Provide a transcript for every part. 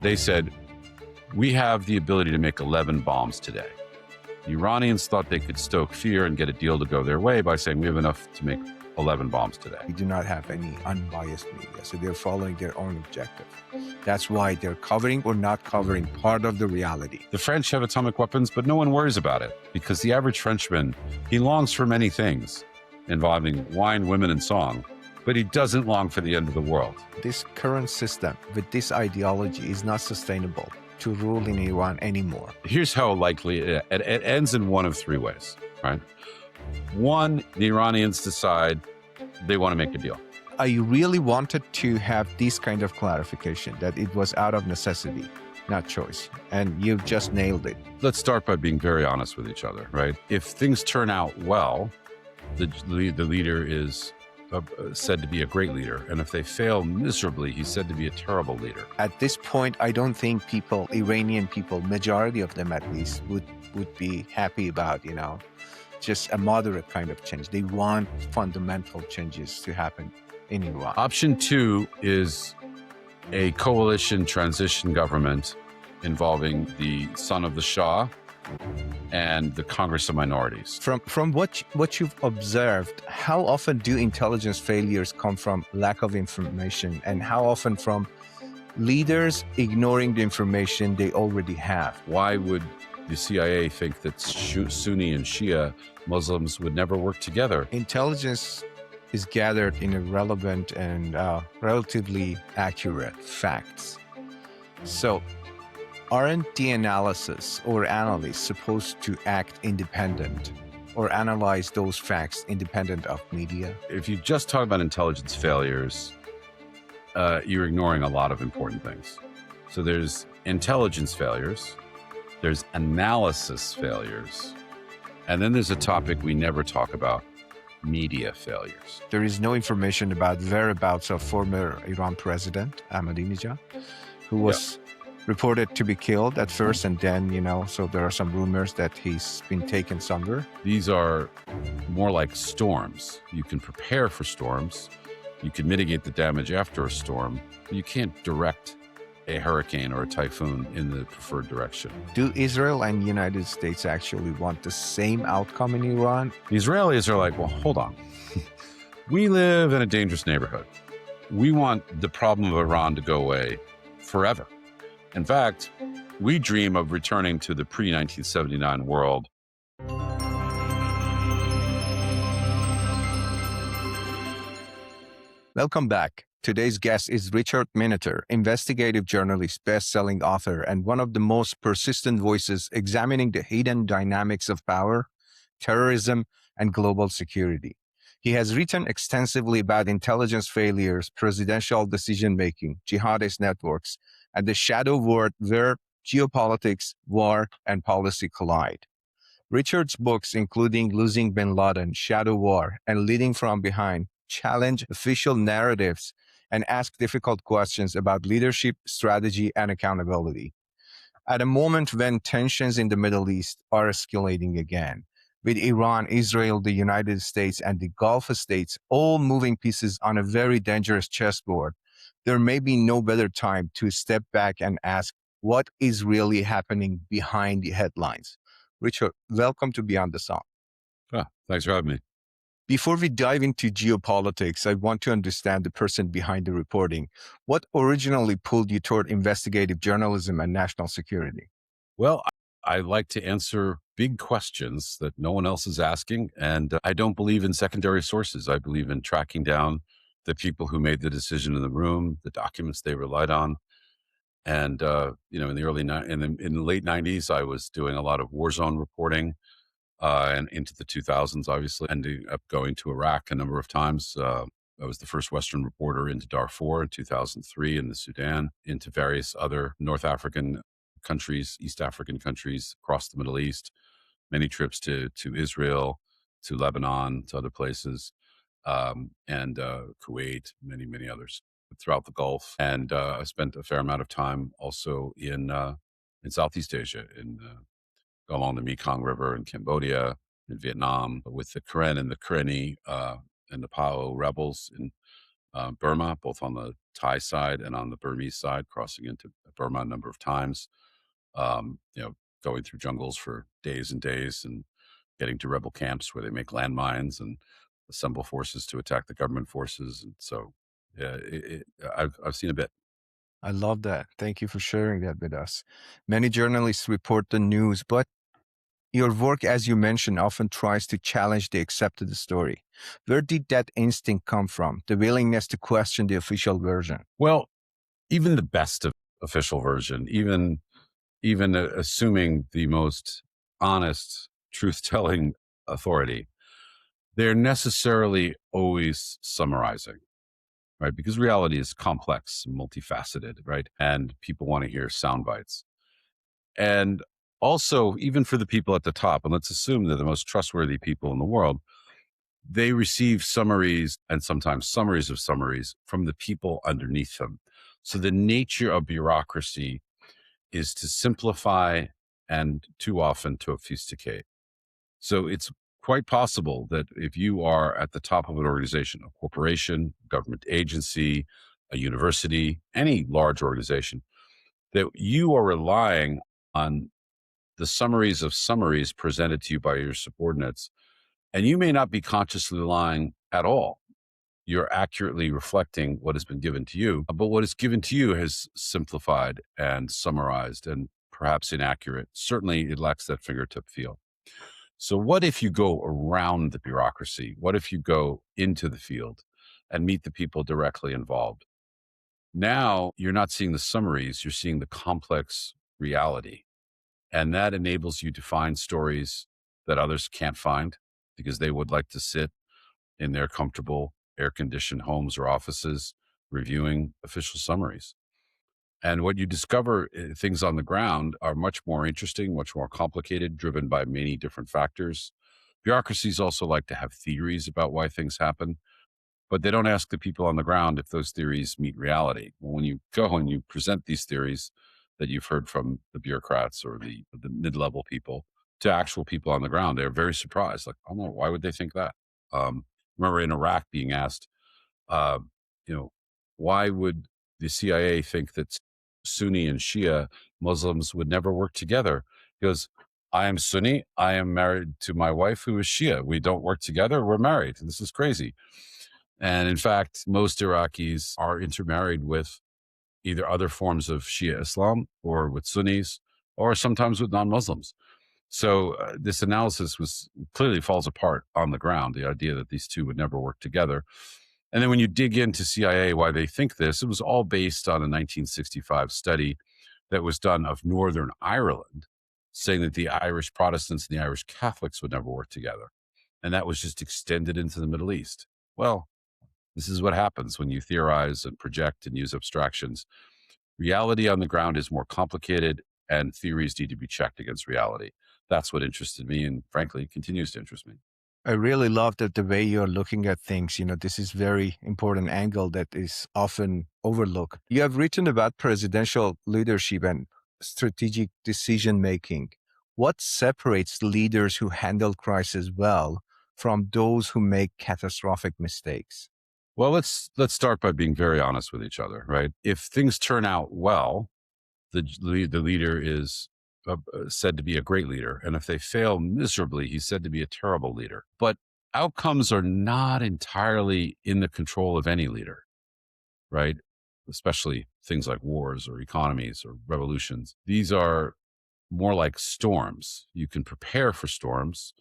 They said, we have the ability to make 11 bombs today. The Iranians thought they could stoke fear and get a deal to go their way by saying we have enough to make 11 bombs today. We do not have any unbiased media, so they're following their own objective. That's why they're covering or not covering part of the reality. The French have atomic weapons, but no one worries about it because the average Frenchman, he longs for many things involving wine, women, and song, but he doesn't long for the end of the world. This current system with this ideology is not sustainable to rule in Iran anymore. Here's how likely it ends in one of three ways, right? One, the Iranians decide they want to make a deal. I really wanted to have this kind of clarification, that it was out of necessity, not choice. And you've just nailed it. Let's start by being very honest with each other, right? If things turn out well, the leader is said to be a great leader. And if they fail miserably, he's said to be a terrible leader. At this point, I don't think people, Iranian people, majority of them at least, would be happy about, just a moderate kind of change. They want fundamental changes to happen in Iran. Option two is a coalition transition government involving the son of the Shah and the Congress of Minorities. From what you've observed, how often do intelligence failures come from lack of information, and how often from leaders ignoring the information they already have? Why would the CIA think that Sunni and Shia Muslims would never work together? Intelligence is gathered in irrelevant and relatively accurate facts. So, aren't the analysis or analysts supposed to act independent or analyze those facts independent of media? If you just talk about intelligence failures, you're ignoring a lot of important things. So there's intelligence failures, there's analysis failures, and then there's a topic we never talk about, media failures. There is no information about whereabouts of former Iran president, Ahmadinejad, who was reported to be killed at first, and then, so there are some rumors that he's been taken somewhere. These are more like storms. You can prepare for storms. You can mitigate the damage after a storm. But you can't direct a hurricane or a typhoon in the preferred direction. Do Israel and the United States actually want the same outcome in Iran? The Israelis are like, well, hold on. We live in a dangerous neighborhood. We want the problem of Iran to go away forever. In fact, we dream of returning to the pre-1979 world. Welcome back. Today's guest is Richard Miniter, investigative journalist, best-selling author, and one of the most persistent voices examining the hidden dynamics of power, terrorism, and global security. He has written extensively about intelligence failures, presidential decision-making, jihadist networks, and the shadow world where geopolitics, war, and policy collide. Richard's books, including Losing Bin Laden, Shadow War, and Leading from Behind, challenge official narratives and ask difficult questions about leadership, strategy, and accountability. At a moment when tensions in the Middle East are escalating again, with Iran, Israel, the United States, and the Gulf states all moving pieces on a very dangerous chessboard, there may be no better time to step back and ask what is really happening behind the headlines. Richard, welcome to Beyond the Song. Thanks for having me. Before we dive into geopolitics, I want to understand the person behind the reporting. What originally pulled you toward investigative journalism and national security? Well, I like to answer big questions that no one else is asking, and I don't believe in secondary sources. I believe in tracking down the people who made the decision in the room, the documents they relied on. And, in the late 90s, I was doing a lot of war zone reporting, and into the 2000s, obviously, ending up going to Iraq a number of times. I was the first Western reporter into Darfur in 2003, in the Sudan, into various other North African countries, East African countries, across the Middle East, many trips to Israel, to Lebanon, to other places. And Kuwait, many, many others throughout the Gulf. And I spent a fair amount of time also in Southeast Asia, along the Mekong River in Cambodia, in Vietnam, with the Karen and the Karenni and the Pao rebels in Burma, both on the Thai side and on the Burmese side, crossing into Burma a number of times, you know, going through jungles for days and days and getting to rebel camps where they make landmines and assemble forces to attack the government forces. And so, yeah, I've seen a bit. I love that. Thank you for sharing that with us. Many journalists report the news, but your work, as you mentioned, often tries to challenge the accepted story. Where did that instinct come from? The willingness to question the official version? Well, even the best of official version, even assuming the most honest, truth-telling authority, they're necessarily always summarizing, right? Because reality is complex, multifaceted, right? And people want to hear sound bites. And also, even for the people at the top, and let's assume they're the most trustworthy people in the world, they receive summaries and sometimes summaries of summaries from the people underneath them. So the nature of bureaucracy is to simplify and too often to obfuscate. So it's quite possible that if you are at the top of an organization, a corporation, government agency, a university, any large organization, that you are relying on the summaries of summaries presented to you by your subordinates. And you may not be consciously lying at all. You're accurately reflecting what has been given to you, but what is given to you has simplified and summarized and perhaps inaccurate. Certainly, it lacks that fingertip feel. So, what if you go around the bureaucracy? What if you go into the field and meet the people directly involved? Now, you're not seeing the summaries, you're seeing the complex reality. And that enables you to find stories that others can't find because they would like to sit in their comfortable air conditioned homes or offices reviewing official summaries. And what you discover, things on the ground are much more interesting, much more complicated, driven by many different factors. Bureaucracies also like to have theories about why things happen, but they don't ask the people on the ground if those theories meet reality. Well, when you go and you present these theories that you've heard from the bureaucrats or the mid-level people to actual people on the ground, they're very surprised. Like, oh no, why would they think that? Remember in Iraq being asked, uh, you know, why would the CIA think that Sunni and Shia Muslims would never work together? He goes, I am Sunni. I am married to my wife who is Shia. We don't work together. We're married. This is crazy. And in fact, most Iraqis are intermarried with either other forms of Shia Islam or with Sunnis or sometimes with non-Muslims. So this analysis was clearly falls apart on the ground, the idea that these two would never work together. And then when you dig into CIA, why they think this, it was all based on a 1965 study that was done of Northern Ireland, saying that the Irish Protestants and the Irish Catholics would never work together. And that was just extended into the Middle East. Well, this is what happens when you theorize and project and use abstractions. Reality on the ground is more complicated, and theories need to be checked against reality. That's what interested me, and frankly, continues to interest me. I really love that the way you're looking at things. This is very important angle that is often overlooked. You have written about presidential leadership and strategic decision making. What separates leaders who handle crisis well from those who make catastrophic mistakes? Well, let's start by being very honest with each other, right? If things turn out well, the leader is said to be a great leader, and if they fail miserably, he's said to be a terrible leader. But outcomes are not entirely in the control of any leader, right? Especially things like wars or economies or revolutions. These are more like storms. You can prepare for storms,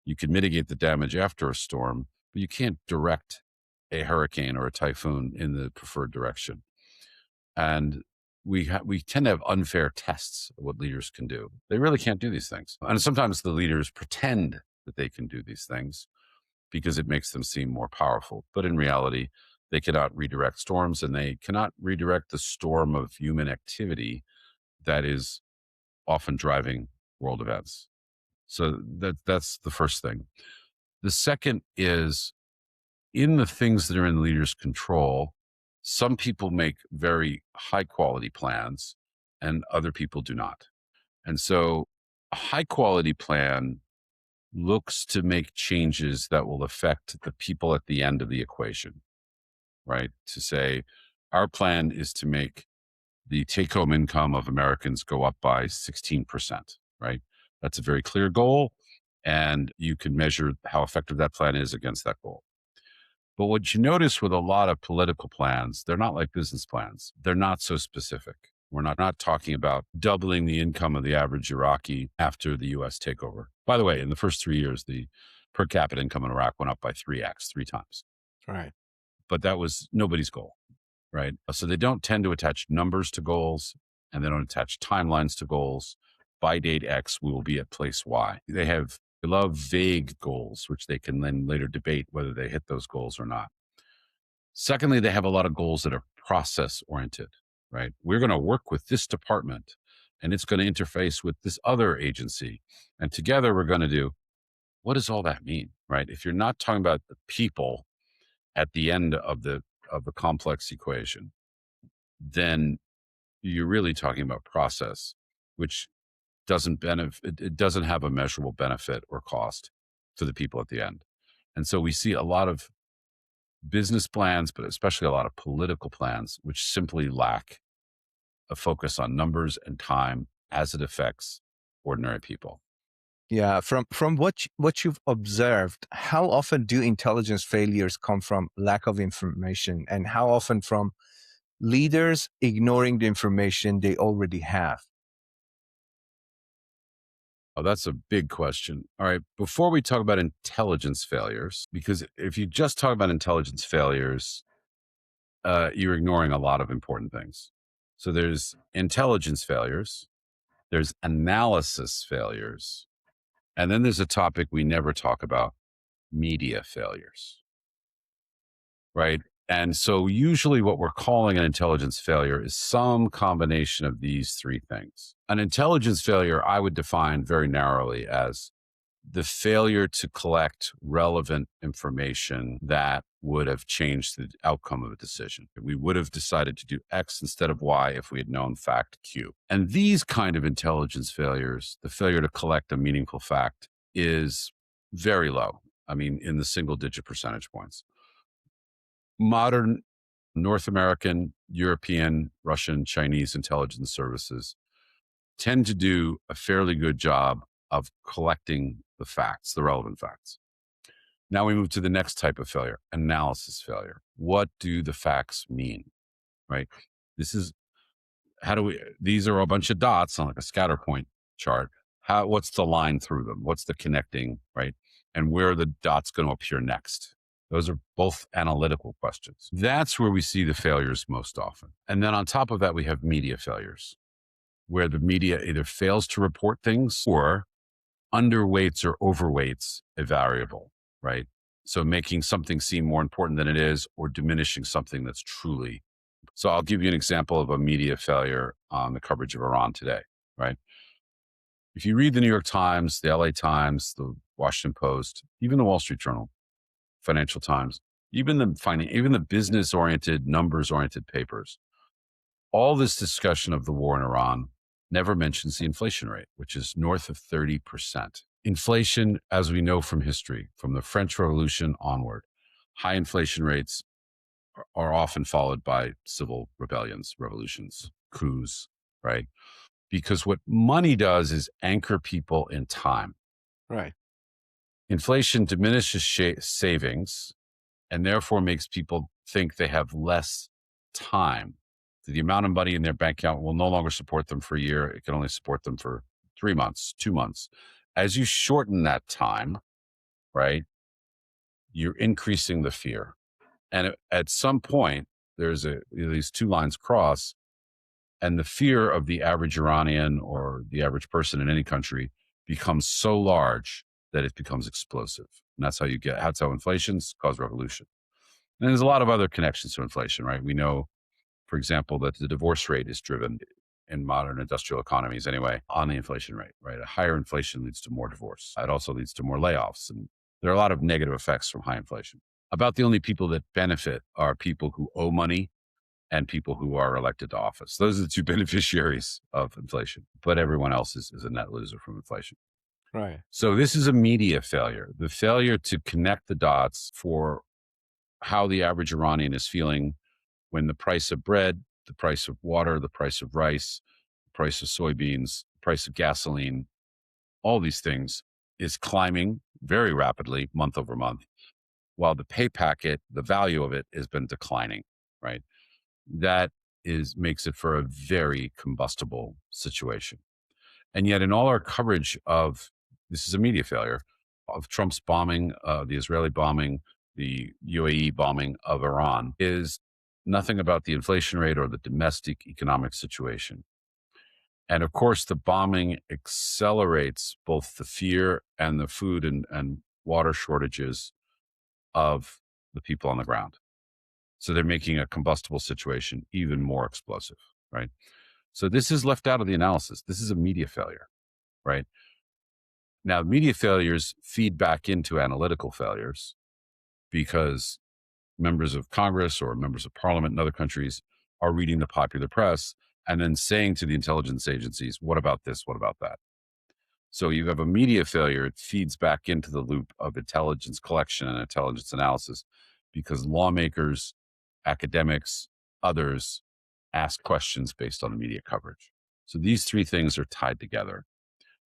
you can mitigate the damage after a storm, but you can't direct a hurricane or a typhoon in the preferred direction. And we tend to have unfair tests of what leaders can do. They really can't do these things. And sometimes the leaders pretend that they can do these things because it makes them seem more powerful. But in reality, they cannot redirect storms and they cannot redirect the storm of human activity that is often driving world events. So that's the first thing. The second is in the things that are in the leader's control, some people make very high quality plans and other people do not. And so a high quality plan looks to make changes that will affect the people at the end of the equation. right? To say, our plan is to make the take-home income of Americans go up by 16%, right? That's a very clear goal, and you can measure how effective that plan is against that goal. But what you notice with a lot of political plans, they're not like business plans. They're not so specific. We're not talking about doubling the income of the average Iraqi after the US takeover. By the way, in the first 3 years, the per capita income in Iraq went up by 3x, three times. Right. But that was nobody's goal, right? So they don't tend to attach numbers to goals, and they don't attach timelines to goals. By date X, we will be at place Y. They love vague goals, which they can then later debate whether they hit those goals or not. Secondly, they have a lot of goals that are process oriented, right? We're going to work with this department and it's going to interface with this other agency. And together we're going to do, what does all that mean, right? If you're not talking about the people at the end of the complex equation, then you're really talking about process, which doesn't benefit, it doesn't have a measurable benefit or cost for the people at the end. And so we see a lot of business plans, but especially a lot of political plans, which simply lack a focus on numbers and time as it affects ordinary people. Yeah, from what you've observed, how often do intelligence failures come from lack of information, and how often from leaders ignoring the information they already have? Oh, that's a big question. All right. Before we talk about intelligence failures, because if you just talk about intelligence failures, you're ignoring a lot of important things. So there's intelligence failures, there's analysis failures, and then there's a topic we never talk about, media failures, right? And so usually what we're calling an intelligence failure is some combination of these three things. An intelligence failure, I would define very narrowly as the failure to collect relevant information that would have changed the outcome of a decision. We would have decided to do X instead of Y if we had known fact Q. And these kind of intelligence failures, the failure to collect a meaningful fact, is very low. I mean, in the single digit percentage points. Modern North American, European, Russian, Chinese intelligence services tend to do a fairly good job of collecting the facts, the relevant facts. Now we move to the next type of failure, analysis failure. What do the facts mean, right? These are a bunch of dots on like a scatter point chart. What's the line through them? What's the connecting, right? And where are the dots going to appear next? Those are both analytical questions. That's where we see the failures most often. And then on top of that, we have media failures, where the media either fails to report things or underweights or overweights a variable, right? So making something seem more important than it is or diminishing something that's truly. So I'll give you an example of a media failure on the coverage of Iran today, right? If you read the New York Times, the LA Times, the Washington Post, even the Wall Street Journal, Financial Times, even the business-oriented, numbers-oriented papers, all this discussion of the war in Iran never mentions the inflation rate, which is north of 30%. Inflation, as we know from history, from the French Revolution onward, high inflation rates are often followed by civil rebellions, revolutions, coups, right? Because what money does is anchor people in time. Right. Inflation diminishes savings and therefore makes people think they have less time. The amount of money in their bank account will no longer support them for a year. It can only support them for 3 months, 2 months. As you shorten that time, right, you're increasing the fear. And at some point, these two lines cross, and the fear of the average Iranian or the average person in any country becomes so large that it becomes explosive. And that's how inflations cause revolution. And there's a lot of other connections to inflation, right? We know, for example, that the divorce rate is driven in modern industrial economies anyway on the inflation rate, right? A higher inflation leads to more divorce. It also leads to more layoffs. And there are a lot of negative effects from high inflation. About the only people that benefit are people who owe money and people who are elected to office. Those are the two beneficiaries of inflation, but everyone else is a net loser from inflation. Right. So this is a media failure, the failure to connect the dots for how the average Iranian is feeling when the price of bread, the price of water, the price of rice, the price of soybeans, the price of gasoline, all these things is climbing very rapidly month over month, while the pay packet, the value of it has been declining, right? That makes it for a very combustible situation. And yet in all our coverage of, this is a media failure, of Trump's bombing, the Israeli bombing, the UAE bombing of Iran, is nothing about the inflation rate or the domestic economic situation. And of course, the bombing accelerates both the fear and the food and water shortages of the people on the ground. So they're making a combustible situation even more explosive, right? So this is left out of the analysis. This is a media failure, right? Now, media failures feed back into analytical failures because members of Congress or members of parliament in other countries are reading the popular press and then saying to the intelligence agencies, what about this? What about that? So you have a media failure. It feeds back into the loop of intelligence collection and intelligence analysis because lawmakers, academics, others ask questions based on the media coverage. So these three things are tied together.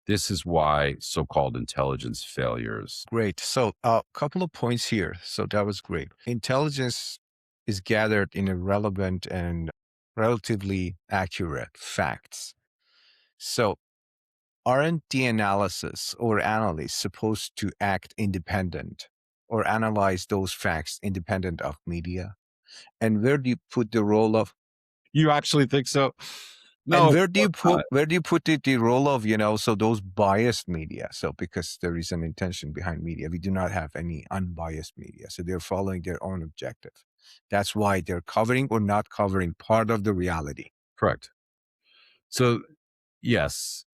This is why so-called intelligence failures. Great. So a couple of points here. So that was great. Intelligence is gathered in irrelevant and relatively accurate facts. So aren't the analysis or analysts supposed to act independent or analyze those facts independent of media? And where do you put the role of You actually think so? and No, of course not. where do you put the role of, so those biased media? So because there is an intention behind media, we do not have any unbiased media. So they're following their own objective. That's why they're covering or not covering part of the reality. Correct. So yes,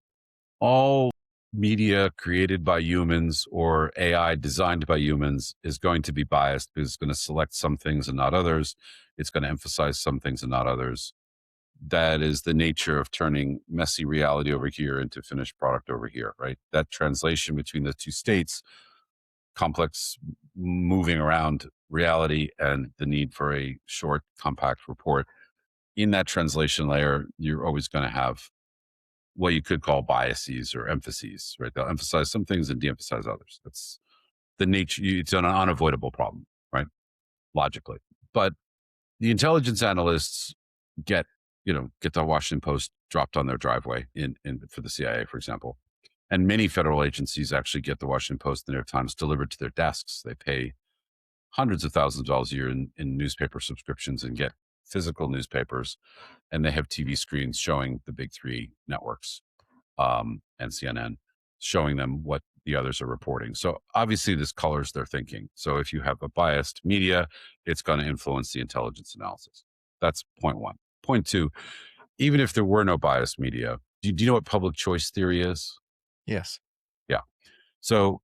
all media created by humans or AI designed by humans is going to be biased because it's going to select some things and not others. It's going to emphasize some things and not others. That is the nature of turning messy reality over here into finished product over here, right? That translation between the two states, complex moving around reality and the need for a short, compact report. In that translation layer, you're always going to have what you could call biases or emphases, right? They'll emphasize some things and de-emphasize others. That's the nature. It's an unavoidable problem, right? Logically. But the intelligence analysts get the Washington Post dropped on their driveway for the CIA, for example. And many federal agencies actually get the Washington Post and the New York Times delivered to their desks. They pay hundreds of thousands of dollars a year in newspaper subscriptions and get physical newspapers. And they have TV screens showing the big three networks and CNN, showing them what the others are reporting. So obviously this colors their thinking. So if you have a biased media, it's going to influence the intelligence analysis. That's point one. Point two, even if there were no biased media, do you know what public choice theory is? Yes. Yeah. So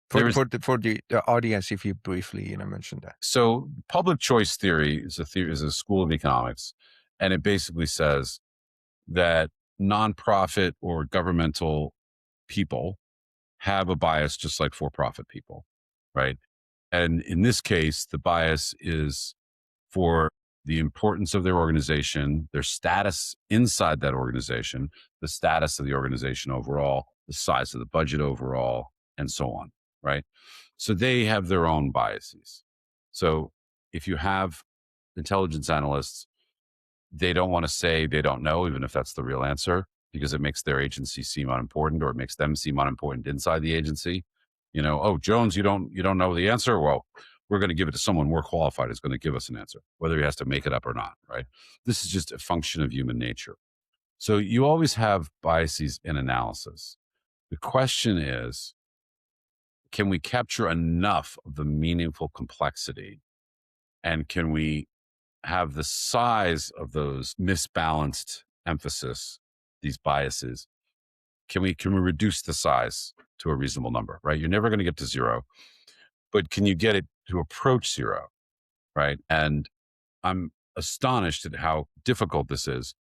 for the audience, if you briefly mention that. So public choice theory is a school of economics, and it basically says that nonprofit or governmental people have a bias just like for-profit people, right? And in this case, the bias is for the importance of their organization, their status inside that organization, the status of the organization overall, the size of the budget overall, and so on, right? So they have their own biases. So if you have intelligence analysts, they don't want to say they don't know, even if that's the real answer, because it makes their agency seem unimportant, or it makes them seem unimportant inside the agency. Oh, Jones, you don't know the answer. Well, we're going to give it to someone more qualified who's going to give us an answer, whether he has to make it up or not, right? This is just a function of human nature. So you always have biases in analysis. The question is, can we capture enough of the meaningful complexity? And can we have the size of those misbalanced emphasis, these biases? Can we reduce the size to a reasonable number, right? You're never going to get to zero, but can you get it to approach zero, right? And I'm astonished at how difficult this is.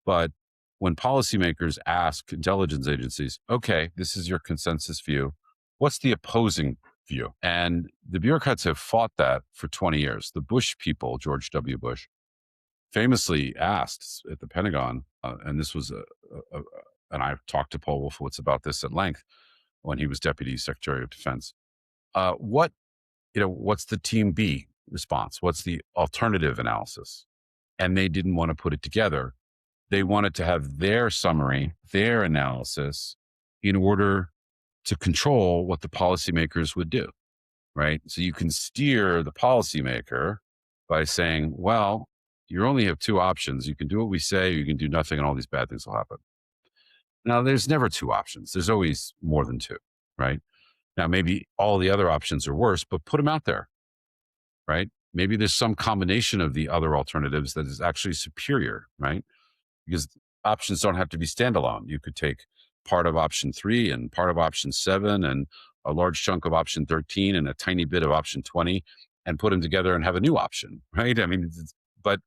But when policymakers ask intelligence agencies, okay, this is your consensus view, what's the opposing view. And the bureaucrats have fought that for 20 years. The Bush people, George W. Bush, famously asked at the Pentagon, and this was and I've talked to Paul Wolfowitz about this at length when he was Deputy Secretary of Defense. What's the Team B response? What's the alternative analysis? And they didn't want to put it together. They wanted to have their summary, their analysis, in order to control what the policymakers would do, right? So you can steer the policymaker by saying, well, you only have two options. You can do what we say, or you can do nothing, and all these bad things will happen. Now, there's never two options. There's always more than two, right? Now, maybe all the other options are worse, but put them out there, right? Maybe there's some combination of the other alternatives that is actually superior, right? Because options don't have to be standalone. You could take part of option 3 and part of option 7 and a large chunk of option 13 and a tiny bit of option 20 and put them together and have a new option, right? I mean, but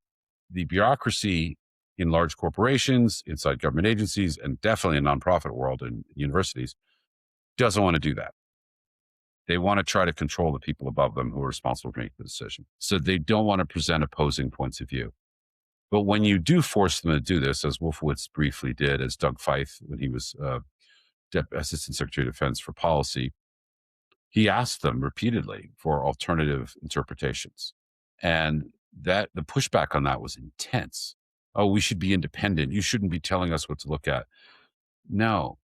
the bureaucracy in large corporations, inside government agencies, and definitely in nonprofit world and universities doesn't want to do that. They want to try to control the people above them who are responsible for making the decision. So they don't want to present opposing points of view. But when you do force them to do this, as Wolfowitz briefly did, as Doug Feith, when he was Assistant Secretary of Defense for Policy, he asked them repeatedly for alternative interpretations. And that the pushback on that was intense. Oh, we should be independent. You shouldn't be telling us what to look at. No,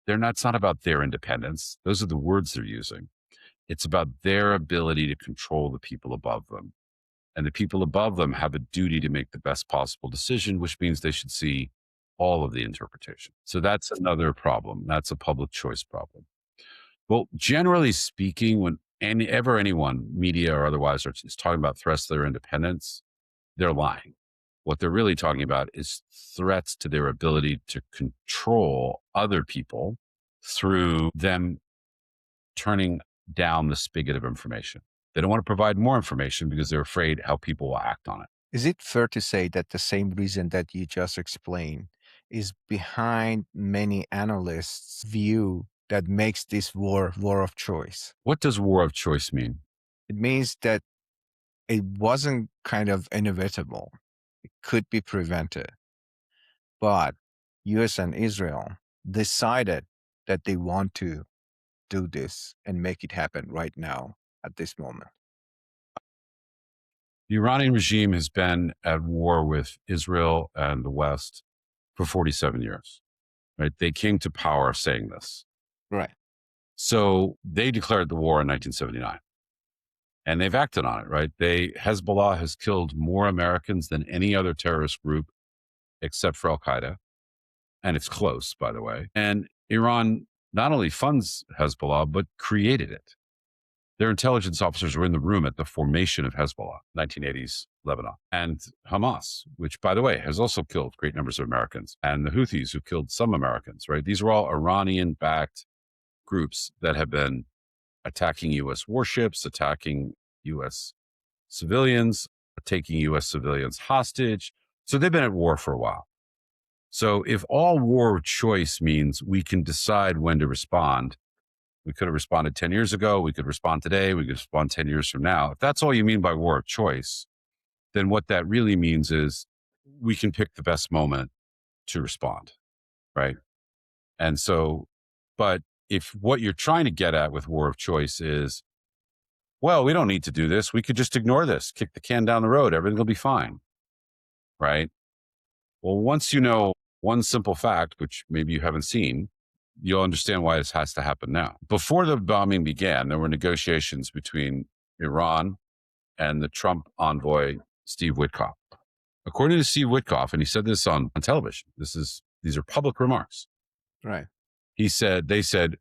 it's not about their independence. Those are the words they're using. It's about their ability to control the people above them. And the people above them have a duty to make the best possible decision, which means they should see all of the interpretation. So that's another problem. That's a public choice problem. Well, generally speaking, when anyone, media or otherwise, is talking about threats to their independence, they're lying. What they're really talking about is threats to their ability to control other people through them turning down the spigot of information. They don't want to provide more information because they're afraid how people will act on it. Is it fair to say that the same reason that you just explained is behind many analysts' view that makes this war of choice? What does war of choice mean? It means that it wasn't kind of inevitable. It could be prevented. But US and Israel decided that they want to do this and make it happen right now at this moment. The Iranian regime has been at war with Israel and the West for 47 years, right? They came to power saying this. Right. So they declared the war in 1979 and they've acted on it, right? Hezbollah has killed more Americans than any other terrorist group except for Al-Qaeda. And it's close, by the way. And Iran not only funds Hezbollah, but created it. Their intelligence officers were in the room at the formation of Hezbollah, 1980s Lebanon, and Hamas, which, by the way, has also killed great numbers of Americans, and the Houthis, who killed some Americans, right? These are all Iranian-backed groups that have been attacking U.S. warships, attacking U.S. civilians, taking U.S. civilians hostage. So they've been at war for a while. So if all war of choice means we can decide when to respond, we could have responded 10 years ago. We could respond today. We could respond 10 years from now. If that's all you mean by war of choice, then what that really means is we can pick the best moment to respond, right? And so, but if what you're trying to get at with war of choice is, well, we don't need to do this. We could just ignore this, kick the can down the road. Everything will be fine, right? Well, once you know one simple fact, which maybe you haven't seen, you'll understand why this has to happen now. Before the bombing began, there were negotiations between Iran and the Trump envoy, Steve Witkoff. According to Steve Witkoff, and he said this on television, these are public remarks. Right. They said,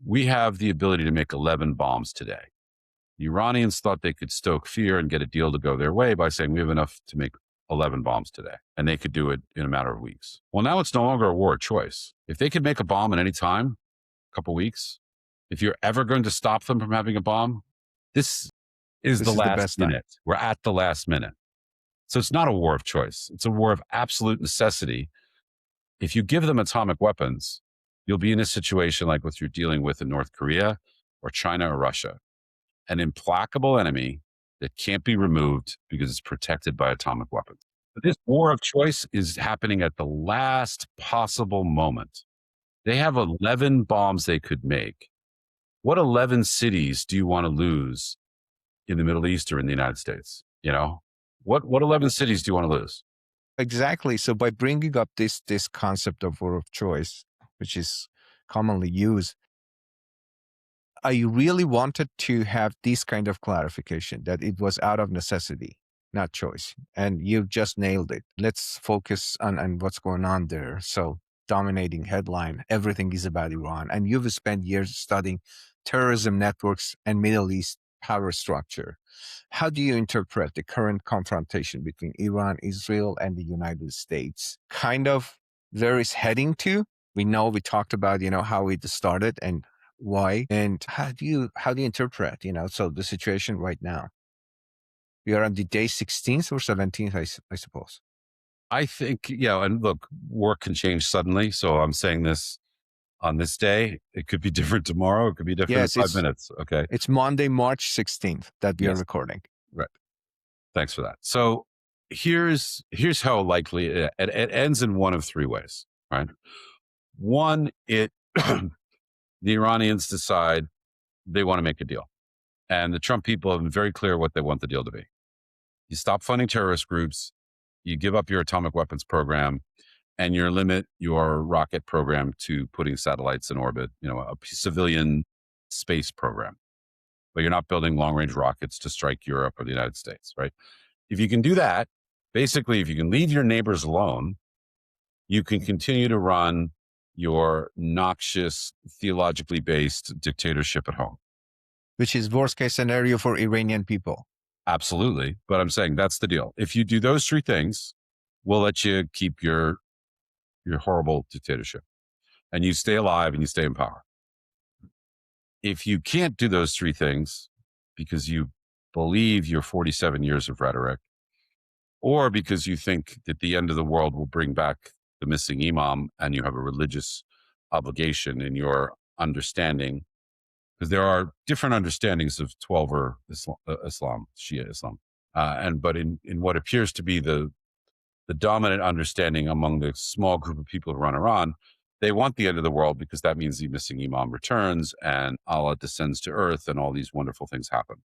we have the ability to make 11 bombs today. The Iranians thought they could stoke fear and get a deal to go their way by saying we have enough to make 11 bombs today, and they could do it in a matter of weeks. Well, now it's no longer a war of choice. If they could make a bomb at any time, a couple weeks, if you're ever going to stop them from having a bomb, this is the last minute. We're at the last minute. So it's not a war of choice. It's a war of absolute necessity. If you give them atomic weapons, you'll be in a situation like what you're dealing with in North Korea, or China or Russia, an implacable enemy that can't be removed because it's protected by atomic weapons. But this war of choice is happening at the last possible moment. They have 11 bombs they could make. What 11 cities do you want to lose in the Middle East or in the United States? You know, what 11 cities do you want to lose? Exactly. So by bringing up this concept of war of choice, which is commonly used, I really wanted to have this kind of clarification that it was out of necessity, not choice. And you just nailed it. Let's focus on what's going on there. So dominating headline, everything is about Iran. And you've spent years studying terrorism networks and Middle East power structure. How do you interpret the current confrontation between Iran, Israel, and the United States? Kind of where it's heading to. We know we talked about, how it started and why, and how do you interpret, so the situation right now? We are on the day 16th or 17th, I suppose. I think, and look, work can change suddenly. So I'm saying this on this day. It could be different tomorrow. It could be different Yes, in 5 minutes. Okay. it's Monday, March 16th that we are Yes. recording. Right. Thanks for that. So here's how likely it ends in one of three ways, right? One, the Iranians decide they want to make a deal. And the Trump people have been very clear what they want the deal to be. You stop funding terrorist groups, you give up your atomic weapons program, and you limit your rocket program to putting satellites in orbit, a civilian space program. But you're not building long range rockets to strike Europe or the United States, right? If you can do that, basically, if you can leave your neighbors alone, you can continue to run your noxious, theologically based dictatorship at home. Which is worst case scenario for Iranian people. Absolutely. But I'm saying that's the deal. If you do those three things, we'll let you keep your horrible dictatorship and you stay alive and you stay in power. If you can't do those three things because you believe your 47 years of rhetoric, or because you think that the end of the world will bring back the missing imam and you have a religious obligation in your understanding, because there are different understandings of 12er Islam, Shia Islam. But in what appears to be the dominant understanding among the small group of people who run Iran, they want the end of the world because that means the missing imam returns and Allah descends to earth and all these wonderful things happen.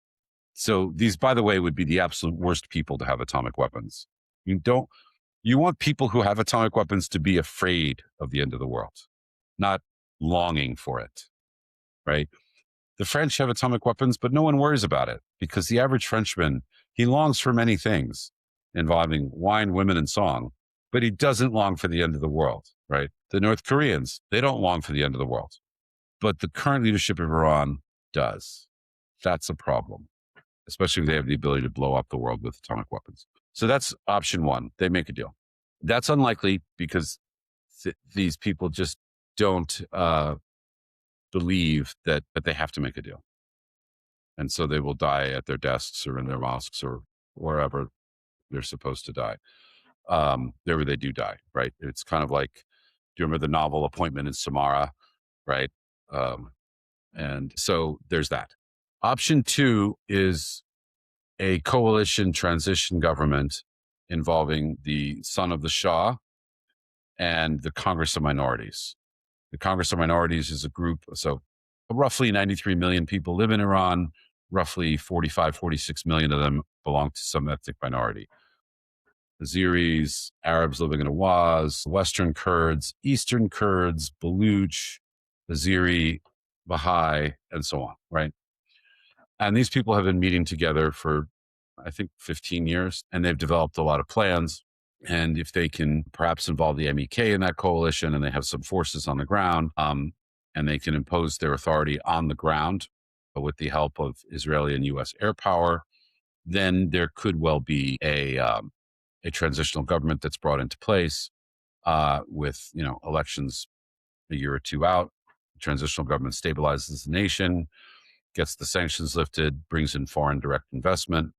So these, by the way, would be the absolute worst people to have atomic weapons. You want people who have atomic weapons to be afraid of the end of the world, not longing for it, right? The French have atomic weapons, but no one worries about it because the average Frenchman, he longs for many things involving wine, women, and song, but he doesn't long for the end of the world, right? The North Koreans, they don't long for the end of the world, but the current leadership of Iran does. That's a problem, especially if they have the ability to blow up the world with atomic weapons. So that's option one. They make a deal. That's unlikely because these people just don't believe that they have to make a deal. And so they will die at their desks or in their mosques or wherever they're supposed to die. There where they do die, right? It's kind of like, do you remember the novel Appointment in Samara, right? And so there's that. Option two is a coalition transition government involving the son of the Shah and the Congress of Minorities. The Congress of Minorities is a group, so roughly 93 million people live in Iran. Roughly 45, 46 million of them belong to some ethnic minority. Azeris, Arabs living in Awaz, Western Kurds, Eastern Kurds, Baluch, Azeri, Baha'i, and so on, right? And these people have been meeting together for, I think, 15 years, and they've developed a lot of plans. And if they can perhaps involve the MEK in that coalition and they have some forces on the ground, and they can impose their authority on the ground with the help of Israeli and U.S. air power, then there could well be a transitional government that's brought into place with elections a year or two out. The transitional government stabilizes the nation, gets the sanctions lifted, brings in foreign direct investment.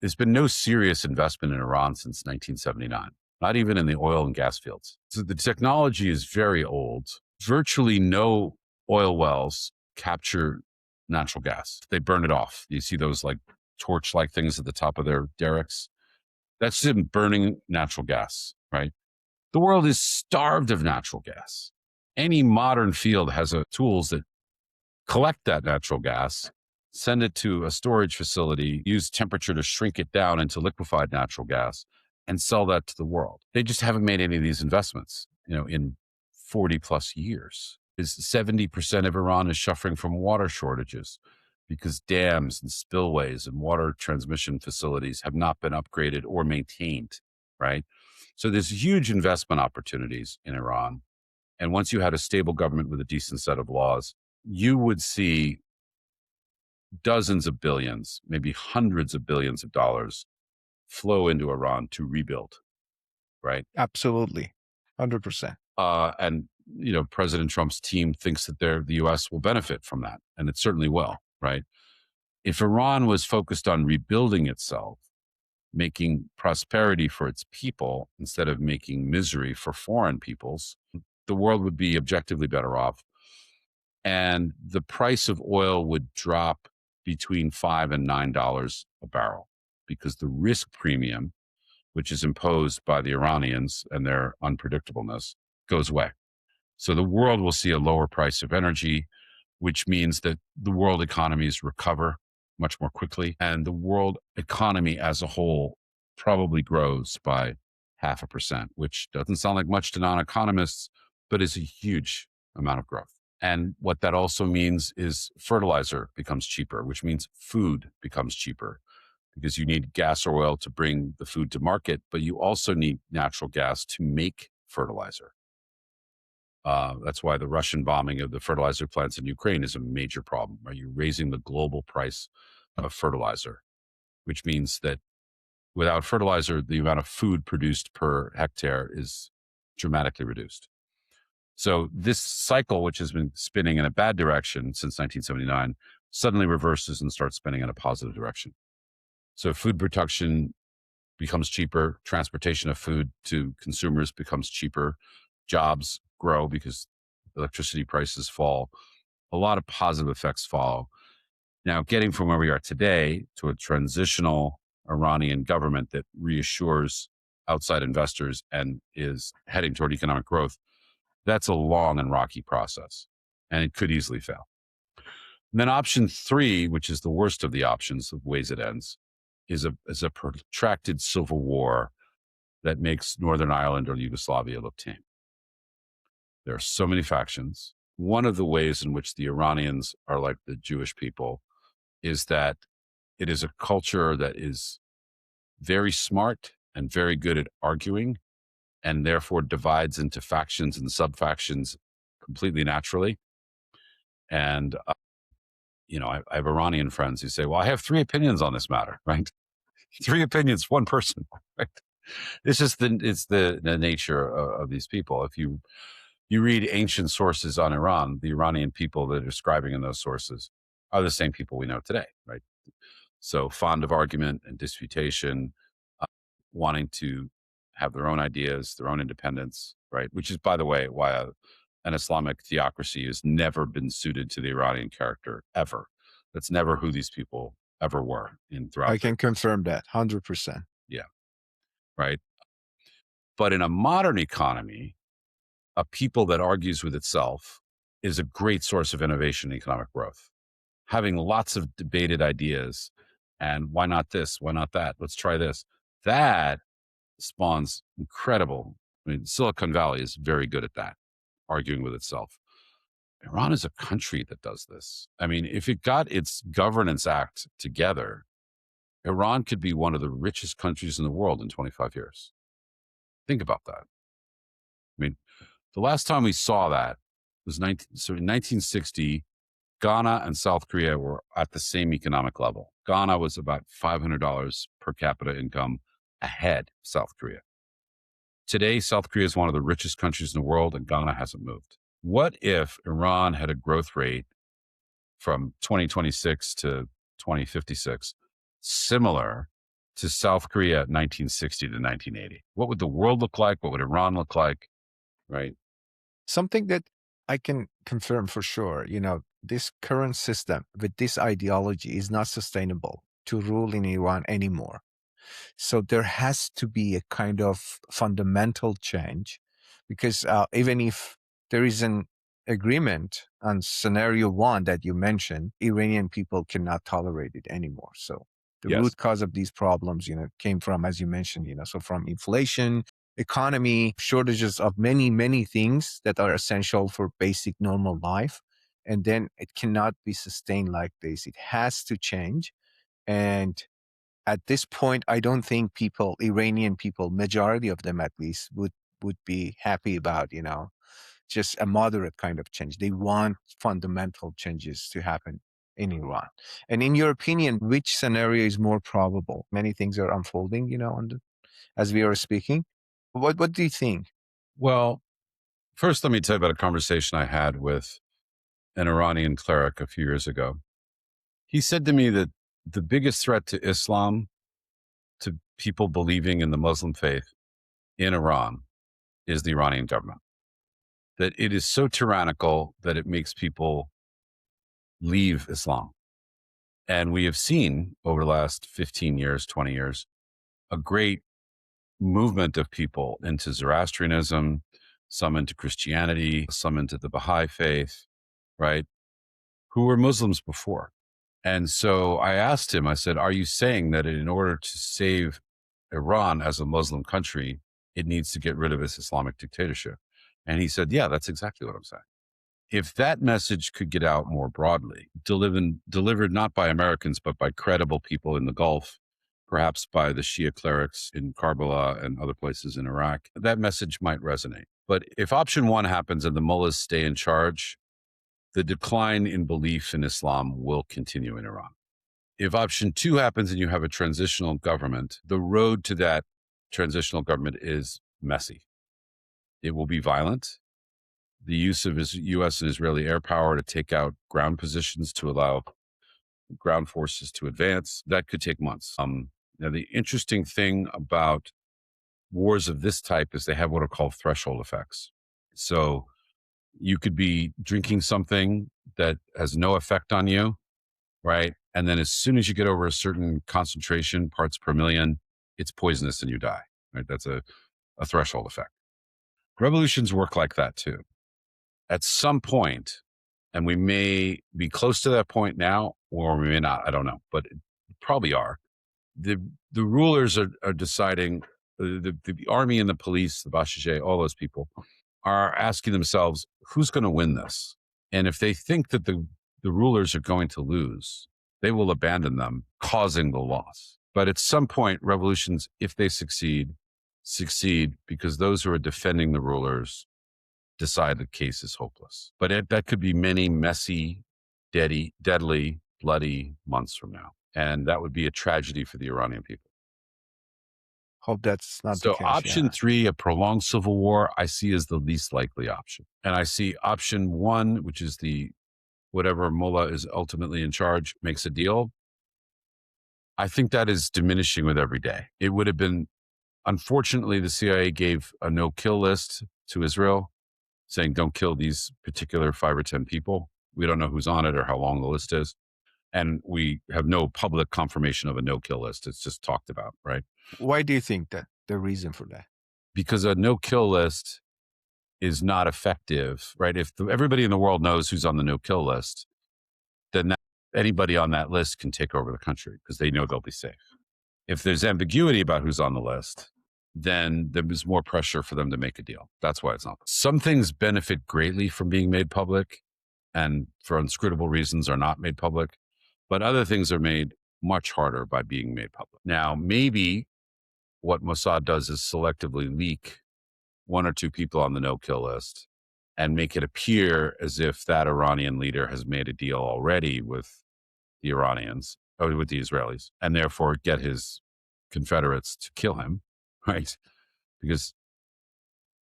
There's been no serious investment in Iran since 1979, not even in the oil and gas fields. So the technology is very old. Virtually no oil wells capture natural gas. They burn it off. You see those like torch-like things at the top of their derricks? That's them burning natural gas, right? The world is starved of natural gas. Any modern field has tools that collect that natural gas, send it to a storage facility, use temperature to shrink it down into liquefied natural gas, and sell that to the world. They just haven't made any of these investments, in 40 plus years. 70% of Iran is suffering from water shortages because dams and spillways and water transmission facilities have not been upgraded or maintained, right? So there's huge investment opportunities in Iran. And once you had a stable government with a decent set of laws, you would see dozens of billions, maybe hundreds of billions of dollars flow into Iran to rebuild, right? Absolutely. 100%. And President Trump's team thinks that the U.S. will benefit from that, and it certainly will, right? If Iran was focused on rebuilding itself, making prosperity for its people instead of making misery for foreign peoples, the world would be objectively better off. And the price of oil would drop between $5 and $9 a barrel because the risk premium, which is imposed by the Iranians and their unpredictableness, goes away. So the world will see a lower price of energy, which means that the world economies recover much more quickly. And the world economy as a whole probably grows by 0.5%, which doesn't sound like much to non-economists, but is a huge amount of growth. And what that also means is fertilizer becomes cheaper, which means food becomes cheaper because you need gas or oil to bring the food to market, but you also need natural gas to make fertilizer. That's why the Russian bombing of the fertilizer plants in Ukraine is a major problem. Right? You're raising the global price of fertilizer, which means that without fertilizer, the amount of food produced per hectare is dramatically reduced. So this cycle, which has been spinning in a bad direction since 1979, suddenly reverses and starts spinning in a positive direction. So food production becomes cheaper, transportation of food to consumers becomes cheaper, jobs grow because electricity prices fall. A lot of positive effects follow. Now, getting from where we are today to a transitional Iranian government that reassures outside investors and is heading toward economic growth, that's a long and rocky process, and it could easily fail. And then option 3, which is the worst of the options of ways it ends, is a protracted civil war that makes Northern Ireland or Yugoslavia look tame. There are so many factions. One of the ways in which the Iranians are like the Jewish people is that it is a culture that is very smart and very good at arguing, and therefore divides into factions and sub-factions completely naturally. And, I have Iranian friends who say, well, I have 3 opinions on this matter, right? 3 opinions, 1 person, right? It's just the nature of these people. If you read ancient sources on Iran, the Iranian people that are describing in those sources are the same people we know today, right? So fond of argument and disputation, wanting to have their own ideas, their own independence, right? Which is, by the way, why an Islamic theocracy has never been suited to the Iranian character, ever. That's never who these people ever were throughout. I can confirm that 100%. Yeah. Right. But in a modern economy, a people that argues with itself is a great source of innovation and economic growth. Having lots of debated ideas and why not this? Why not that? Let's try this. That spawns incredible. I mean, Silicon Valley is very good at that, arguing with itself. Iran is a country that does this. I mean, if it got its governance act together, Iran could be one of the richest countries in the world in 25 years. Think about that. I mean, the last time we saw that was in 1960, Ghana and South Korea were at the same economic level. Ghana was about $500 per capita income ahead of South Korea. Today, South Korea is one of the richest countries in the world, and Ghana hasn't moved. What if Iran had a growth rate from 2026 to 2056 similar to South Korea 1960 to 1980? What would the world look like? What would Iran look like? Right? Something that I can confirm for sure, this current system with this ideology is not sustainable to rule in Iran anymore. So there has to be a kind of fundamental change, because even if there is an agreement on scenario one that you mentioned, Iranian people cannot tolerate it anymore. So the Yes. root cause of these problems, came from, as you mentioned, so from inflation, economy, shortages of many, many things that are essential for basic normal life. And then it cannot be sustained like this. It has to change. And at this point, I don't think Iranian people, majority of them at least, would be happy about, just a moderate kind of change. They want fundamental changes to happen in Iran. And in your opinion, which scenario is more probable? Many things are unfolding, as we are speaking. What do you think? Well, first, let me tell you about a conversation I had with an Iranian cleric a few years ago. He said to me that the biggest threat to Islam, to people believing in the Muslim faith in Iran, is the Iranian government. That it is so tyrannical that it makes people leave Islam. And we have seen over the last 15 years, 20 years, a great movement of people into Zoroastrianism, some into Christianity, some into the Baha'i faith, right? Who were Muslims before. And so I asked him, I said, are you saying that in order to save Iran as a Muslim country, it needs to get rid of its Islamic dictatorship? And he said, yeah, that's exactly what I'm saying. If that message could get out more broadly, delivered not by Americans, but by credible people in the Gulf, perhaps by the Shia clerics in Karbala and other places in Iraq, that message might resonate. But if option one happens and the mullahs stay in charge, the decline in belief in Islam will continue in Iran. If option two happens and you have a transitional government, the road to that transitional government is messy. It will be violent. The use of U.S. and Israeli air power to take out ground positions to allow ground forces to advance, that could take months. Now, the interesting thing about wars of this type is they have what are called threshold effects. So you could be drinking something that has no effect on you, right? And then as soon as you get over a certain concentration, parts per million, it's poisonous and you die, right? That's a threshold effect. Revolutions work like that too. At some point, and we may be close to that point now, or we may not, I don't know, but probably are. The rulers are deciding, the army and the police, the Bashijé, all those people are asking themselves, who's going to win this? And if they think that the rulers are going to lose, they will abandon them, causing the loss. But at some point, revolutions, if they succeed because those who are defending the rulers decide the case is hopeless. But that could be many messy, deadly, bloody months from now. And that would be a tragedy for the Iranian people. Hope that's not the So case. option Yeah. three, a prolonged civil war, I see as the least likely option. And I see option one, which is whatever mullah is ultimately in charge makes a deal. I think that is diminishing with every day. It would have been, unfortunately, the CIA gave a no-kill list to Israel, saying don't kill these particular 5 or 10 people. We don't know who's on it or how long the list is. And we have no public confirmation of a no-kill list. It's just talked about, right? Why do you think that the reason for that? Because a no-kill list is not effective, right? If everybody in the world knows who's on the no-kill list, then anybody on that list can take over the country because they know they'll be safe. If there's ambiguity about who's on the list, then there's more pressure for them to make a deal. That's why it's not. Some things benefit greatly from being made public and for inscrutable reasons are not made public, but other things are made much harder by being made public. Now, maybe what Mossad does is selectively leak 1 or 2 people on the no-kill list and make it appear as if that Iranian leader has made a deal already with the Iranians or with the Israelis, and therefore get his confederates to kill him, right? Because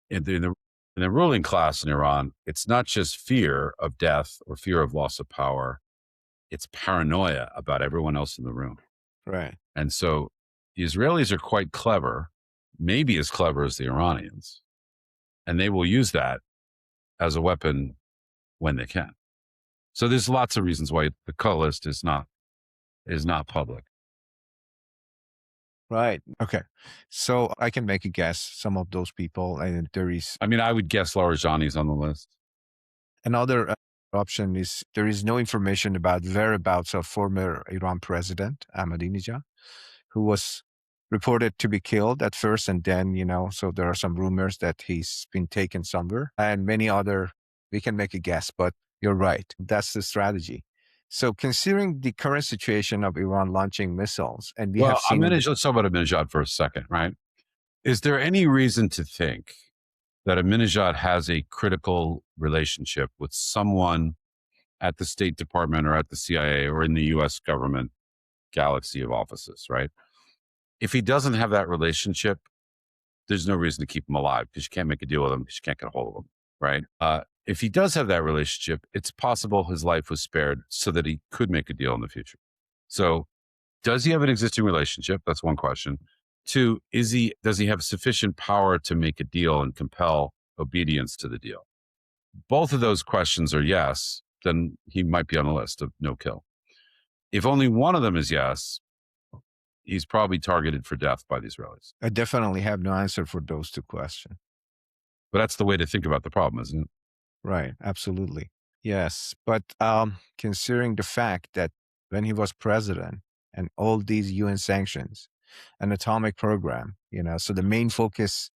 in the ruling class in Iran, it's not just fear of death or fear of loss of power, it's paranoia about everyone else in the room. Right. And so the Israelis are quite clever, maybe as clever as the Iranians, and they will use that as a weapon when they can. So there's lots of reasons why the call list is not public. Right. Okay. So I can make a guess. Some of those people, and there is I mean, I would guess Larijani's on the list. another option is there is no information about whereabouts of former Iran president Ahmadinejad, who was reported to be killed at first, and then so there are some rumors that he's been taken somewhere, and many other. We can make a guess, but you're right. That's the strategy. So, considering the current situation of Iran launching missiles, and we have Well, seen let's talk about Ahmadinejad for a second, right? Is there any reason to think that Ahmadinejad has a critical relationship with someone at the State Department or at the CIA or in the U.S. government galaxy of offices, right? If he doesn't have that relationship, there's no reason to keep him alive because you can't make a deal with him because you can't get a hold of him, right? If he does have that relationship, it's possible his life was spared so that he could make a deal in the future. So does he have an existing relationship? That's one question. Two, does he have sufficient power to make a deal and compel obedience to the deal? Both of those questions are yes, then he might be on the list of no kill. If only one of them is yes, he's probably targeted for death by the Israelis. I definitely have no answer for those two questions. But that's the way to think about the problem, isn't it? Right. Absolutely. Yes. But considering the fact that when he was president and all these UN sanctions, an atomic program, so the main focus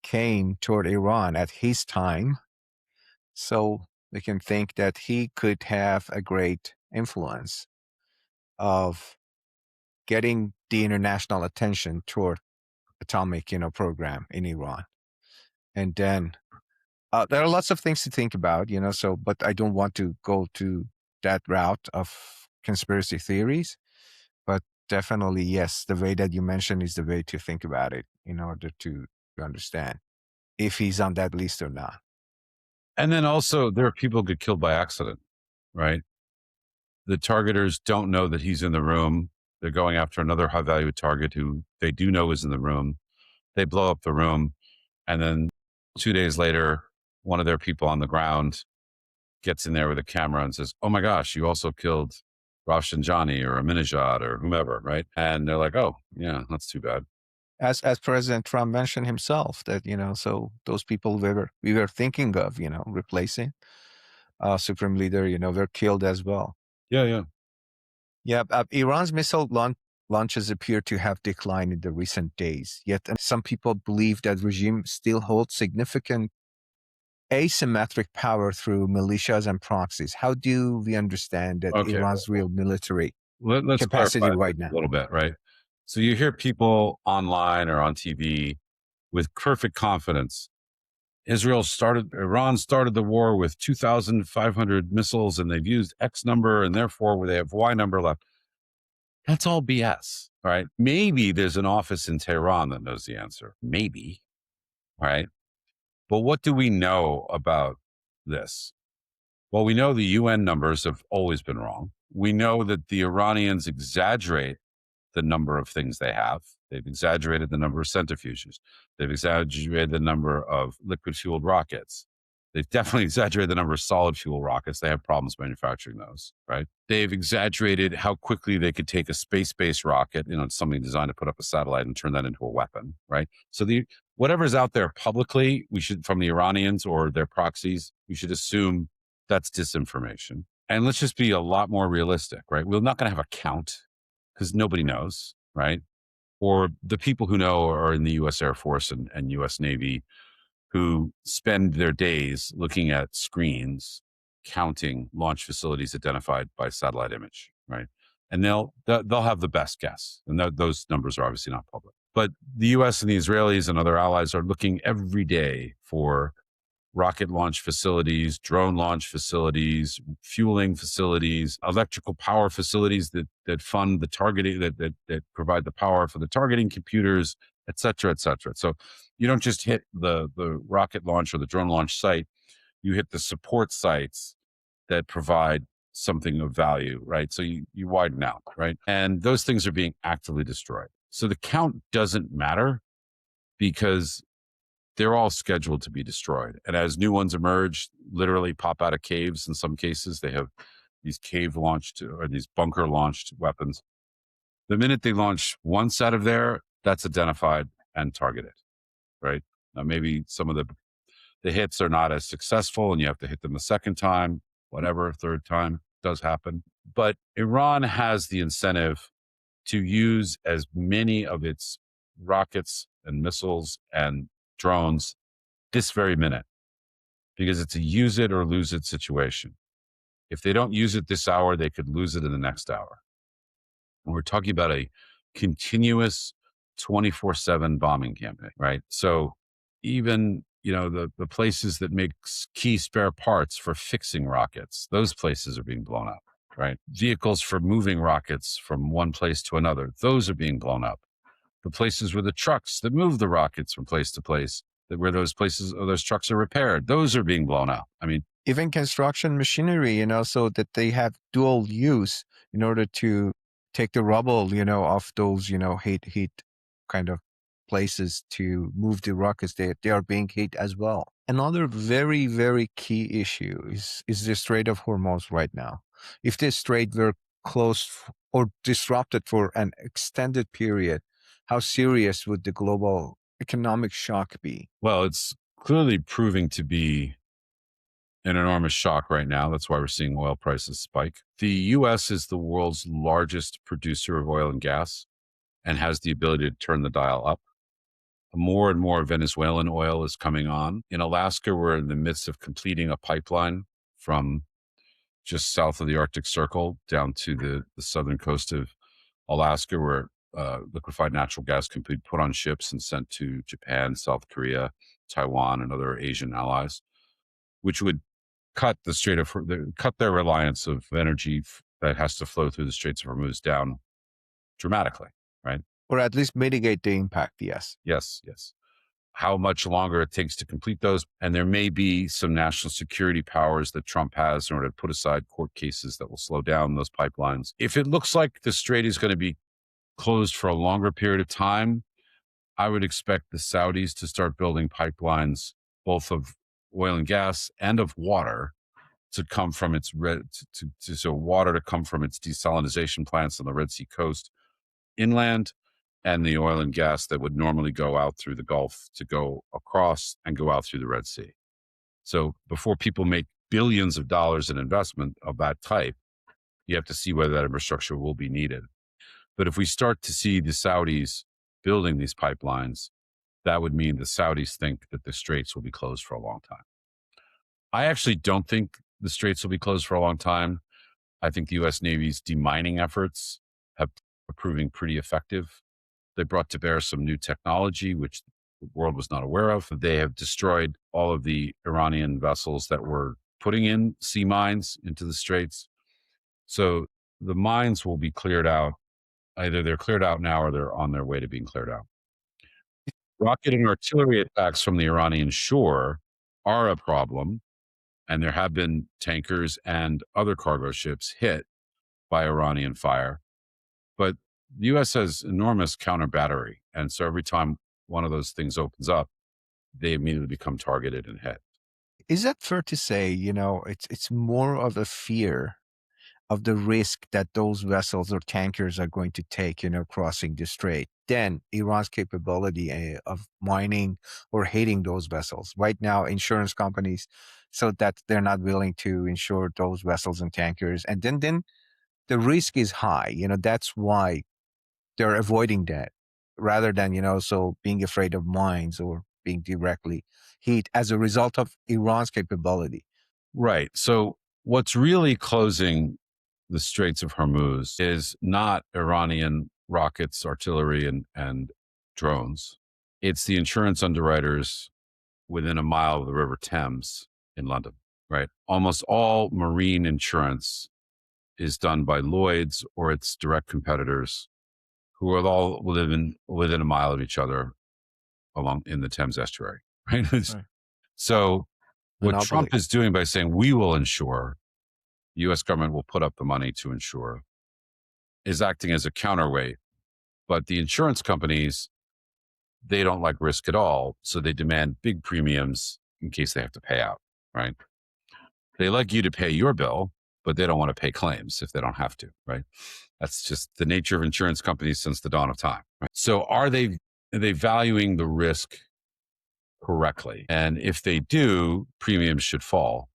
came toward Iran at his time. So we can think that he could have a great influence of getting the international attention toward atomic, program in Iran. And then there are lots of things to think about, so, but I don't want to go to that route of conspiracy theories. But definitely, yes, the way that you mentioned is the way to think about it in order to understand if he's on that list or not. And then also, there are people who get killed by accident, right? The targeters don't know that he's in the room. They're going after another high value target who they do know is in the room. They blow up the room. And then 2 days later, one of their people on the ground gets in there with a camera and says, "Oh my gosh, you also killed Rafsanjani or Ahmadinejad or whomever," right? And they're like, "Oh, yeah, that's too bad." As President Trump mentioned himself, that so those people we were thinking of replacing Supreme Leader were killed as well. Yeah. Yeah, Iran's missile launches appear to have declined in the recent days. Yet some people believe that regime still holds significant asymmetric power through militias and proxies. How do we understand that Okay. Iran's real military Let's capacity clarify right now? a little bit, right? So you hear people online or on TV with perfect confidence. Iran started the war with 2,500 missiles and they've used X number and therefore they have Y number left. That's all BS, right? Maybe there's an office in Tehran that knows the answer. Maybe, right? But what do we know about this? Well, we know the UN numbers have always been wrong. We know that the Iranians exaggerate the number of things they have. They've exaggerated the number of centrifuges. They've exaggerated the number of liquid fueled rockets. They've definitely exaggerated the number of solid fuel rockets. They have problems manufacturing those, right? They've exaggerated how quickly they could take a space-based rocket, something designed to put up a satellite and turn that into a weapon, right? So whatever's out there publicly, from the Iranians or their proxies, we should assume that's disinformation. And let's just be a lot more realistic, right? We're not going to have a count because nobody knows, right? Or the people who know are in the U.S. Air Force and U.S. Navy who spend their days looking at screens, counting launch facilities identified by satellite image, right? And they'll have the best guess. And those numbers are obviously not public. But the U.S. and the Israelis and other allies are looking every day for rocket launch facilities, drone launch facilities, fueling facilities, electrical power facilities that fund the targeting, that provide the power for the targeting computers, et cetera, et cetera. So you don't just hit the rocket launch or the drone launch site, you hit the support sites that provide something of value, right? So you widen out, right? And those things are being actively destroyed. So the count doesn't matter because they're all scheduled to be destroyed. And as new ones emerge, literally pop out of caves in some cases, they have these cave launched or these bunker launched weapons. The minute they launch one set of there, that's identified and targeted, right? Now, maybe some of the hits are not as successful and you have to hit them a second time, whatever, third time does happen. But Iran has the incentive to use as many of its rockets and missiles and drones this very minute because it's a use it or lose it situation. If they don't use it this hour, they could lose it in the next hour. And we're talking about a continuous 24/7 bombing campaign, right? So even, the places that make key spare parts for fixing rockets, those places are being blown up, right? Vehicles for moving rockets from one place to another, those are being blown up. The places where the trucks that move the rockets from place to place, where those places or those trucks are repaired, those are being blown up. I mean, Even construction machinery, so that they have dual use in order to take the rubble, off those, heat kind of places to move the rockets. They are being hit as well. Another very, very key issue is the Strait of Hormuz right now. If this strait were closed or disrupted for an extended period, how serious would the global economic shock be? well, it's clearly proving to be an enormous shock right now. That's why we're seeing oil prices spike. The US is the world's largest producer of oil and gas and has the ability to turn the dial up. More and more Venezuelan oil is coming on. In Alaska, we're in the midst of completing a pipeline from just south of the Arctic Circle down to the southern coast of Alaska, where liquefied natural gas can be put on ships and sent to Japan, South Korea, Taiwan, and other Asian allies, which would cut cut their reliance of energy that has to flow through the Straits of Hormuz down dramatically, right? Or at least mitigate the impact, yes. Yes. How much longer it takes to complete those. And there may be some national security powers that Trump has in order to put aside court cases that will slow down those pipelines. If it looks like the Strait is going to be closed for a longer period of time, I would expect the Saudis to start building pipelines, both of oil and gas and of water, to come from its water to come from its desalinization plants on the Red Sea coast inland, and the oil and gas that would normally go out through the Gulf to go across and go out through the Red Sea. So before people make billions of dollars in investment of that type, you have to see whether that infrastructure will be needed. But if we start to see the Saudis building these pipelines, that would mean the Saudis think that the Straits will be closed for a long time. I actually don't think the Straits will be closed for a long time. I think the U.S. Navy's demining efforts have proving pretty effective. They brought to bear some new technology, which the world was not aware of. They have destroyed all of the Iranian vessels that were putting in sea mines into the Straits. So the mines will be cleared out. Either they're cleared out now or they're on their way to being cleared out. Rocket and artillery attacks from the Iranian shore are a problem, and there have been tankers and other cargo ships hit by Iranian fire. But the U.S. has enormous counter battery. And so every time one of those things opens up, they immediately become targeted and hit. Is that fair to say, it's more of a fear of the risk that those vessels or tankers are going to take, crossing the strait than Iran's capability of mining or hitting those vessels? Right now, insurance companies, so that they're not willing to insure those vessels and tankers. And then the risk is high. That's why they're avoiding that rather than, so being afraid of mines or being directly hit as a result of Iran's capability. Right. So what's really closing the Straits of Hormuz is not Iranian rockets, artillery, and drones. It's the insurance underwriters within a mile of the River Thames in London, right? Almost all marine insurance is done by Lloyd's or its direct competitors, who are all within a mile of each other along in the Thames estuary, right? Right. So what Monopoly. Trump is doing by saying we will insure, the U.S. government will put up the money to insure, is acting as a counterweight. But the insurance companies, they don't like risk at all, so they demand big premiums in case they have to pay out, right? They like you to pay your bill, but they don't want to pay claims if they don't have to, right? That's just the nature of insurance companies since the dawn of time. Right? So are they valuing the risk correctly? And if they do, premiums should fall.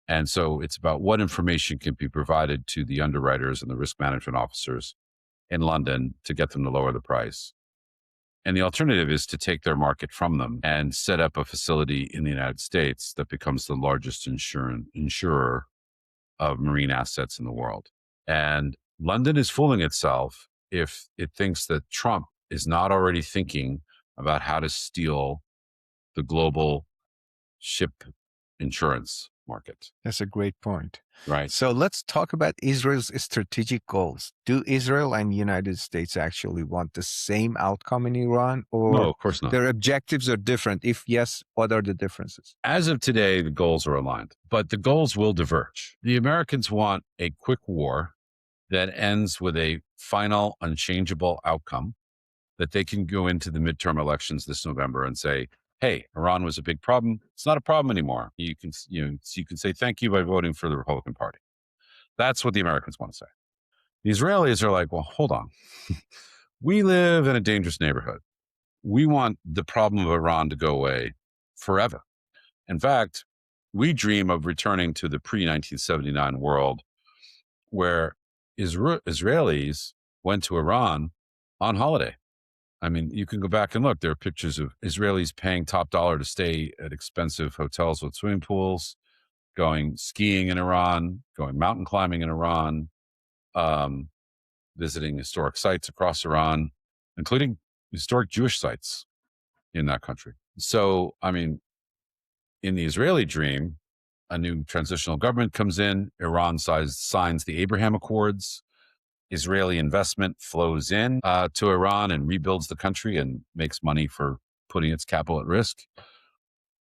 And so it's about what information can be provided to the underwriters and the risk management officers in London to get them to lower the price. And the alternative is to take their market from them and set up a facility in the United States that becomes the largest insurer of marine assets in the world. And London is fooling itself if it thinks that Trump is not already thinking about how to steal the global ship insurance market. That's a great point. Right. So let's talk about Israel's strategic goals. Do Israel and the United States actually want the same outcome in Iran, No, or of course not. their objectives are different? If yes, what are the differences? As of today, the goals are aligned, but the goals will diverge. The Americans want a quick war that ends with a final, unchangeable outcome that they can go into the midterm elections this November and say, hey, Iran was a big problem. It's not a problem anymore. You can say thank you by voting for the Republican Party. That's what the Americans want to say. The Israelis are like, well, hold on. We live in a dangerous neighborhood. We want the problem of Iran to go away forever. In fact, we dream of returning to the pre-1979 world where Israelis went to Iran on holiday. I mean, you can go back and look. There are pictures of Israelis paying top dollar to stay at expensive hotels with swimming pools, going skiing in Iran, going mountain climbing in Iran, visiting historic sites across Iran, including historic Jewish sites in that country. So, I mean, in the Israeli dream, a new transitional government comes in, Iran signs the Abraham Accords, Israeli investment flows in to Iran and rebuilds the country and makes money for putting its capital at risk.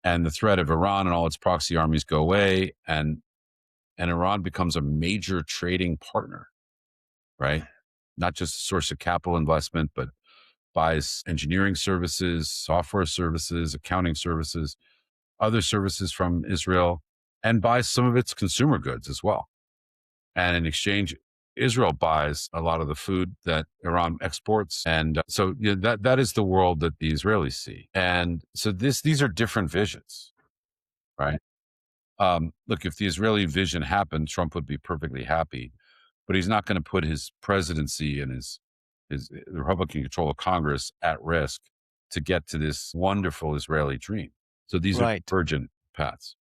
And the threat of Iran and all its proxy armies go away, and Iran becomes a major trading partner, right? Not just a source of capital investment, but buys engineering services, software services, accounting services, other services from Israel, and buys some of its consumer goods as well. And in exchange, Israel buys a lot of the food that Iran exports. And so that is the world that the Israelis see. And so these are different visions, right? Look, if the Israeli vision happened, Trump would be perfectly happy, but he's not going to put his presidency and his Republican control of Congress at risk to get to this wonderful Israeli dream. So these are Right. divergent paths.